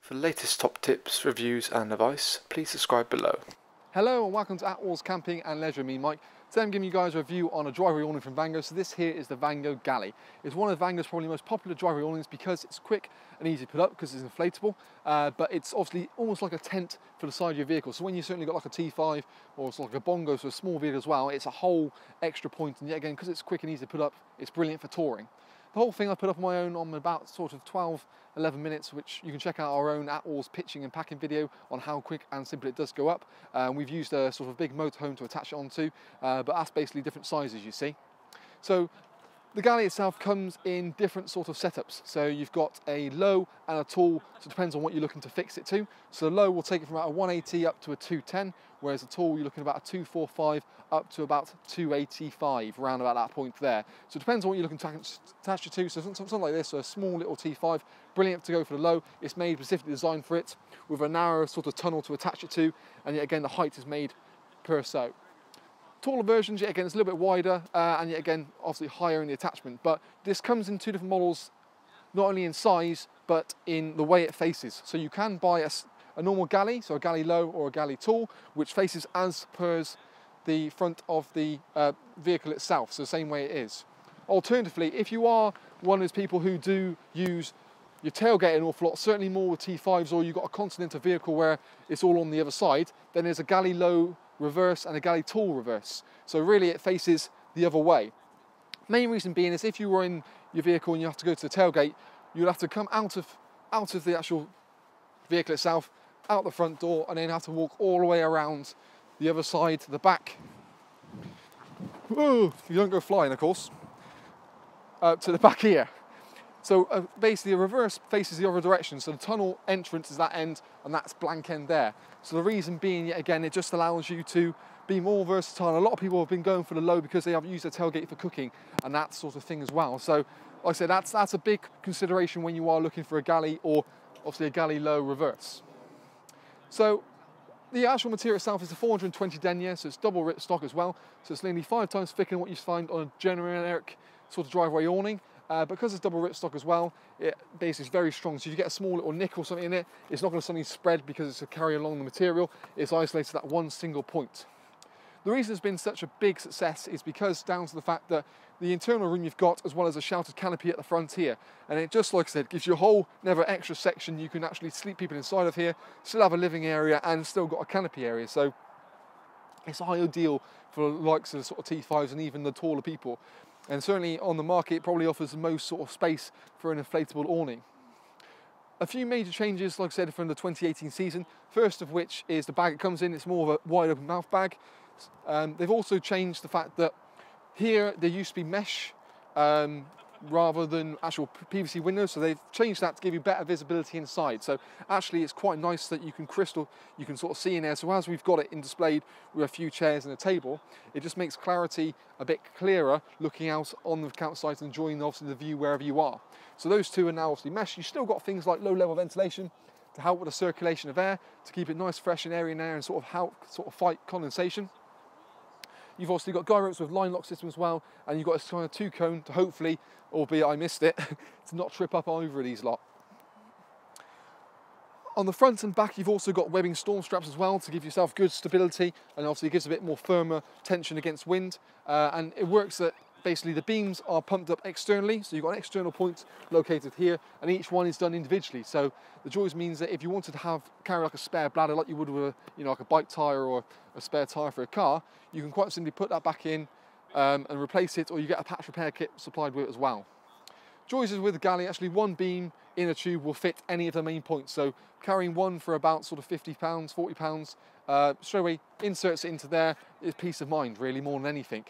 For the latest top tips, reviews and advice, please subscribe below. Hello and welcome to Outdoors Camping and Leisure. Me, Mike. Today I'm giving you guys a review on a driveway awning from Vango. So this here is the Vango Galli. It's one of Vango's probably most popular driveway awnings because it's quick and easy to put up because it's inflatable, but it's obviously almost like a tent for the side of your vehicle. So when you certainly got like a T5 or it's like a bongo, so a small vehicle as well, it's a whole extra point. And yet again, because it's quick and easy to put up, it's brilliant for touring. The whole thing I put up on my own on about sort of 12-11 minutes, which you can check out our own Outdoors pitching and packing video on how quick and simple it does go up. We've used a sort of big motorhome to attach it onto, but that's basically different sizes you see. So the Galli itself comes in different sort of setups. So you've got a low and a tall, so it depends on what you're looking to fix it to. So the low will take it from about a 180 up to a 210, whereas the tall you're looking at about a 245 up to about 285, around about that point there. So it depends on what you're looking to attach it to. So something like this, so a small little T5, brilliant to go for the low. It's made specifically designed for it, with a narrow sort of tunnel to attach it to, and yet again the height is made per so. Taller versions, yet again, it's a little bit wider, and yet again, obviously higher in the attachment. But this comes in two different models, not only in size, but in the way it faces. So you can buy a normal Galli, so a Galli low or a Galli tall, which faces as per the front of the vehicle itself, so the same way it is. Alternatively, if you are one of those people who do use your tailgate an awful lot, certainly more with T5s, or you've got a Continental vehicle where it's all on the other side, then there's a Galli low reverse and a Galli tall reverse. So really it faces the other way. Main reason being is if you were in your vehicle and you have to go to the tailgate, you'll have to come out of the actual vehicle itself, out the front door, and then have to walk all the way around the other side to the back. Ooh, you don't go flying, of course, to the back here. So basically a reverse faces the other direction, so the tunnel entrance is that end and that's blank end there. So the reason being, yet again, it just allows you to be more versatile. A lot of people have been going for the low because they have used their tailgate for cooking and that sort of thing as well. So like I said, that's a big consideration when you are looking for a Galli or obviously a Galli low reverse. So the actual material itself is a 420 denier, so it's double rip stock as well. So it's nearly 5 times thicker than what you find on a generic sort of driveway awning. Because it's double ripstock as well, it basically is very strong. So if you get a small little nick or something in it, it's not going to suddenly spread because it's a carry along the material. It's isolated to that one single point. The reason it's been such a big success is because down to the fact that the internal room you've got, as well as a sheltered canopy at the front here, and it just, like I said, gives you a whole never extra section. You can actually sleep people inside of here, still have a living area, and still got a canopy area. So it's ideal for the likes of the sort of T5s and even the taller people. And certainly on the market, it probably offers the most sort of space for an inflatable awning. A few major changes, like I said, from the 2018 season. First of which is the bag it comes in. It's more of a wide open mouth bag. They've also changed the fact that here there used to be mesh rather than actual PVC windows, so they've changed that to give you better visibility inside. So actually it's quite nice that you can sort of see in there. So as we've got it in displayed with a few chairs and a table, it just makes clarity a bit clearer looking out on the campsite and enjoying obviously the view wherever you are. So those two are now obviously mesh. You've still got things like low level ventilation to help with the circulation of air, to keep it nice, fresh and airy in there and sort of help fight condensation. You've obviously got guy ropes with line lock system as well, and you've got a kind of 2-cone to hopefully, albeit I missed it, to not trip up over these lot. On the front and back, you've also got webbing storm straps as well to give yourself good stability, and obviously it gives a bit more firmer tension against wind. And it works that basically the beams are pumped up externally, so you've got an external point located here, and each one is done individually. So the joys means that if you wanted to carry like a spare bladder like you would with like a bike tyre or a spare tyre for a car, you can quite simply put that back in and replace it, or you get a patch repair kit supplied with it as well. Joys is with the Galli, actually one beam in a tube will fit any of the main points. So carrying one for about sort of £50, £40, straight away inserts it into there is peace of mind really more than anything.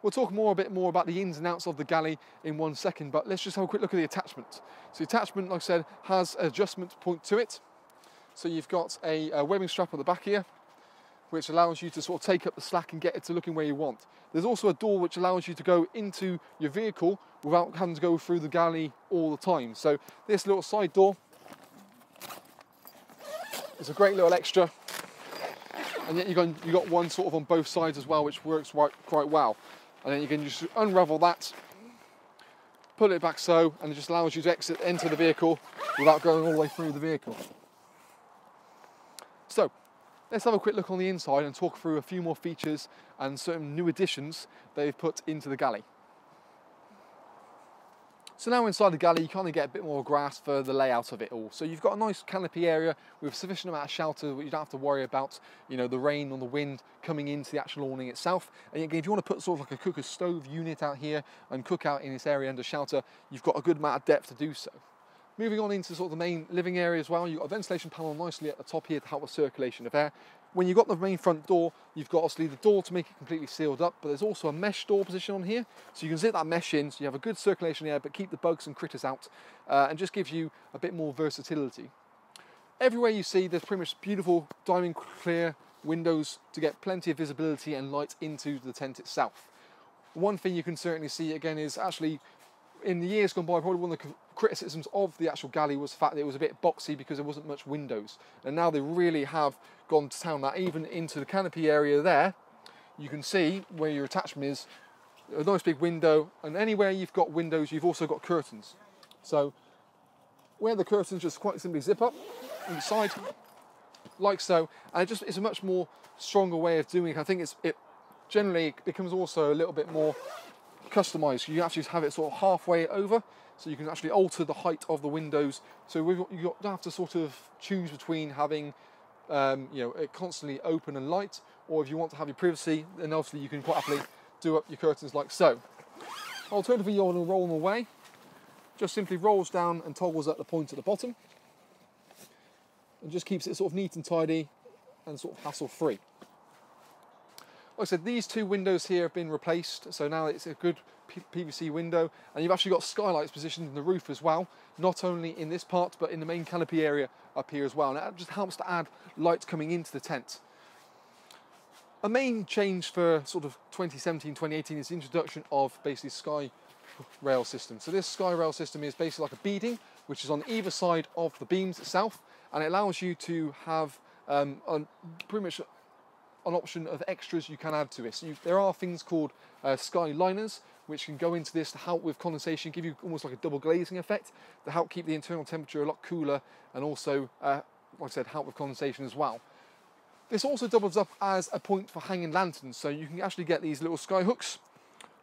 We'll talk a bit more about the ins and outs of the Galli in 1 second, but let's just have a quick look at the attachment. So the attachment, like I said, has an adjustment point to it. So you've got a webbing strap at the back here, which allows you to sort of take up the slack and get it to looking where you want. There's also a door which allows you to go into your vehicle without having to go through the Galli all the time. So this little side door is a great little extra, and yet you've got one sort of on both sides as well, which works quite well. And then you can just unravel that, put it back so, and it just allows you to enter the vehicle without going all the way through the vehicle. So, let's have a quick look on the inside and talk through a few more features and certain new additions they've put into the Galli. So now inside the Galli, you kind of get a bit more grasp for the layout of it all. So you've got a nice canopy area with sufficient amount of shelter that you don't have to worry about, you know, the rain or the wind coming into the actual awning itself. And again, if you want to put sort of like a cooker stove unit out here and cook out in this area under shelter, you've got a good amount of depth to do so. Moving on into sort of the main living area as well, you've got a ventilation panel nicely at the top here to help with circulation of air. When you've got the main front door, you've got obviously the door to make it completely sealed up, but there's also a mesh door position on here, so you can zip that mesh in, so you have a good circulation air, but keep the bugs and critters out, and just gives you a bit more versatility. Everywhere you see, there's pretty much beautiful diamond clear windows to get plenty of visibility and light into the tent itself. One thing you can certainly see again is actually, in the years gone by, probably one of the criticisms of the actual Galli was the fact that it was a bit boxy because there wasn't much windows. And now they really have gone to town that even into the canopy area there, you can see where your attachment is, a nice big window, and anywhere you've got windows, you've also got curtains. So where the curtains just quite simply zip up inside, like so, and it's a much more stronger way of doing it. I think it generally becomes also a little bit more customized. You actually have it sort of halfway over, so you can actually alter the height of the windows. So you don't have to sort of choose between having you know, it constantly open and light, or if you want to have your privacy, then obviously you can quite happily do up your curtains like so. Alternatively, you want to roll them away. Just simply rolls down and toggles at the point at the bottom, and just keeps it sort of neat and tidy and sort of hassle-free. Like I said, these two windows here have been replaced, so now it's a good PVC window, and you've actually got skylights positioned in the roof as well, not only in this part but in the main canopy area up here as well, and that just helps to add light coming into the tent. A main change for sort of 2017-2018 is the introduction of basically sky rail system. So this sky rail system is basically like a beading which is on either side of the beams itself, and it allows you to have pretty much an option of extras you can add to it. So there are things called sky liners which can go into this to help with condensation, give you almost like a double glazing effect to help keep the internal temperature a lot cooler, and also, like I said, help with condensation as well. This also doubles up as a point for hanging lanterns, so you can actually get these little sky hooks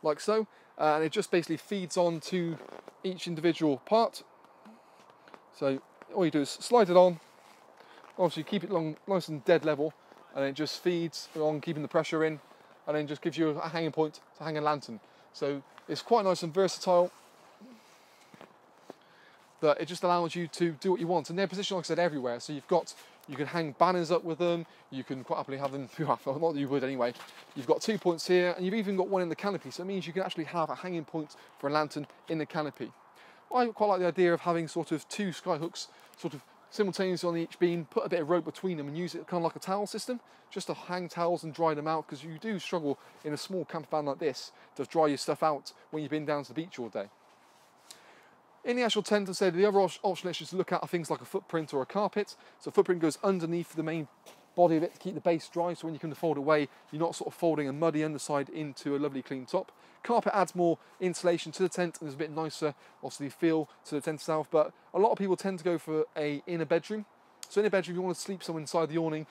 like so, and it just basically feeds on to each individual part. So all you do is slide it on, obviously keep it nice and dead level, and it just feeds along, keeping the pressure in, and then just gives you a hanging point to hang a lantern. So it's quite nice and versatile, that it just allows you to do what you want. And they're positioned, like I said, everywhere. So you can hang banners up with them, you can quite happily have them, not that you would anyway. You've got 2 points here, and you've even got one in the canopy, so it means you can actually have a hanging point for a lantern in the canopy. I quite like the idea of having sort of two sky hooks sort of simultaneously on each beam, put a bit of rope between them and use it kind of like a towel system, just to hang towels and dry them out, because you do struggle in a small camper van like this to dry your stuff out when you've been down to the beach all day. In the actual tent, as I said, the other option is to look at are things like a footprint or a carpet. So a footprint goes underneath the main body of it to keep the base dry, so when you come to fold away, you're not sort of folding a muddy underside into a lovely clean top. Carpet adds more insulation to the tent and is a bit nicer, obviously, feel to the tent itself, but a lot of people tend to go for a inner bedroom. So in a bedroom, if you want to sleep somewhere inside the awning,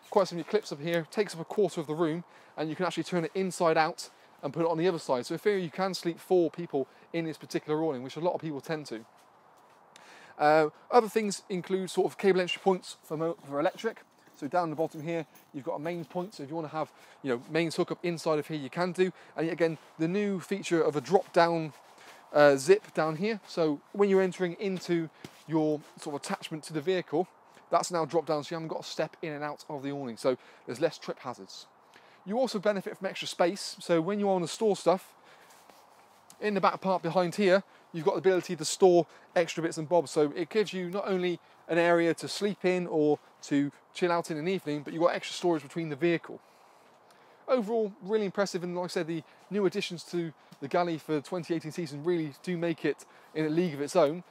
quite simply clips up here, takes up a quarter of the room, and you can actually turn it inside out and put it on the other side. So in theory, you can sleep 4 people in this particular awning, which a lot of people tend to. Other things include sort of cable entry points for electric. So down the bottom here, you've got a mains point. So if you want to have, you know, mains hookup inside of here, you can do. And again, the new feature of a drop-down zip down here. So when you're entering into your sort of attachment to the vehicle, that's now dropped down, so you haven't got to step in and out of the awning. So there's less trip hazards. You also benefit from extra space. So when you want to store stuff, in the back part behind here, you've got the ability to store extra bits and bobs. So it gives you not only an area to sleep in or to chill out in an evening, but you've got extra storage between the vehicle. Overall, really impressive, and like I said, the new additions to the Galli for the 2018 season really do make it in a league of its own.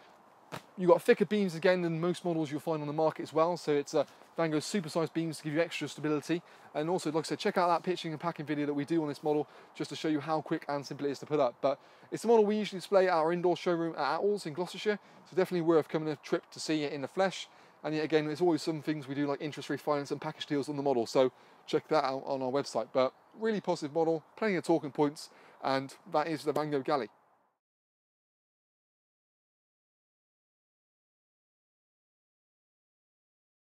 You've got thicker beams again than most models you'll find on the market as well. So it's Vango's supersized beams to give you extra stability. And also, like I said, check out that pitching and packing video that we do on this model just to show you how quick and simple it is to put up. But it's a model we usually display at our indoor showroom at Owls in Gloucestershire. So definitely worth coming a trip to see it in the flesh. And yet again, there's always some things we do like interest-free finance and package deals on the model. So check that out on our website. But really positive model, plenty of talking points. And that is the Vango Galli.